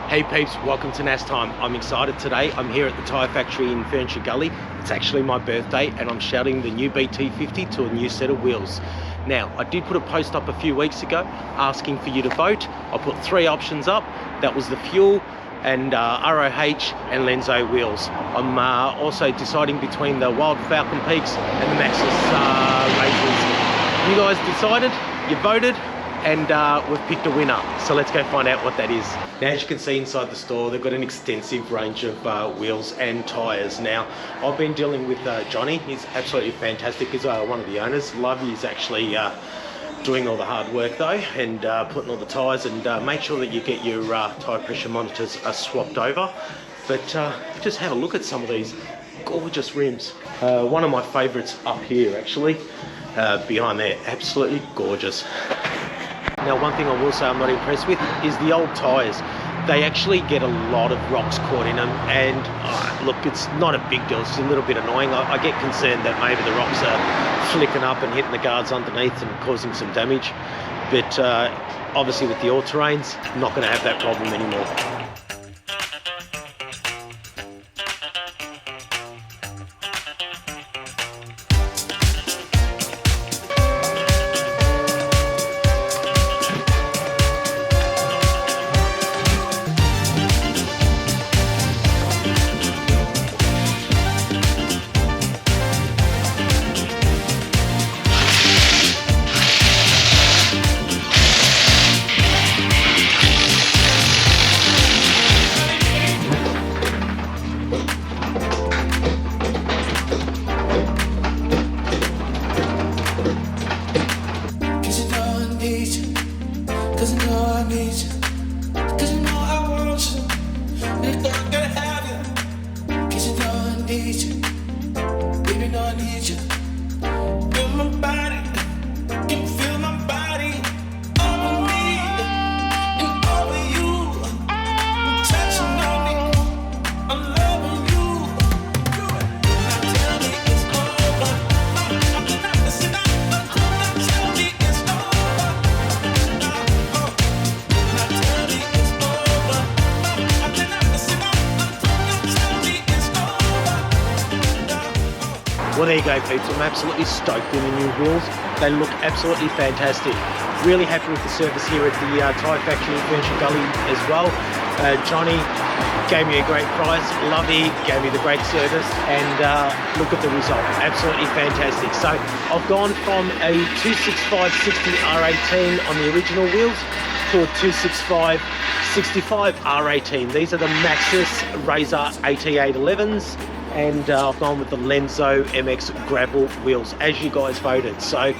Hey peeps, welcome to NasTime. I'm excited today. I'm here at the Tyre Factory in Ferntree Gully. It's actually my birthday and I'm shouting the new BT-50 to a new set of wheels. Now, I did put a post up a few weeks ago asking for you to vote. I put 3 options up. That was the fuel and ROH and Lenso wheels. I'm also deciding between the Wild Falcon Peaks and the Maxxis Razrs. You guys decided, you voted, and we've picked a winner. So let's go find out what that is. Now, as you can see inside the store, they've got an extensive range of wheels and tyres. Now, I've been dealing with Johnny. He's absolutely fantastic. He's one of the owners. Lovey's actually doing all the hard work though, and putting all the tyres, and make sure that you get your tyre pressure monitors swapped over. But just have a look at some of these gorgeous rims. One of my favourites up here actually, behind there, absolutely gorgeous. Now, one thing I will say I'm not impressed with is the old tyres. They actually get a lot of rocks caught in them, and look, it's not a big deal, it's a little bit annoying. I get concerned that maybe the rocks are flicking up and hitting the guards underneath and causing some damage, but obviously with the all-terrains, not going to have that problem anymore. Well, there you go, peeps. I'm absolutely stoked with the new wheels. They look absolutely fantastic. Really happy with the service here at the Tyre Factory in Ferntree Gully as well. Johnny gave me a great price. Lovey gave me the great service, and look at the result. Absolutely fantastic. So I've gone from a 265/60 R18 on the original wheels to a 265/65 R18. These are the Maxxis Razr AT811s. And I've gone with the Lenso MX Gravel wheels, as you guys voted. So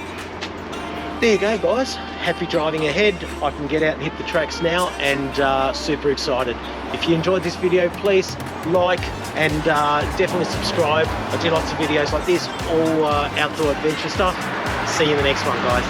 there you go, guys. Happy driving ahead. I can get out and hit the tracks now, and super excited. If you enjoyed this video, please like and definitely subscribe. I do lots of videos like this, all outdoor adventure stuff. See you in the next one, guys.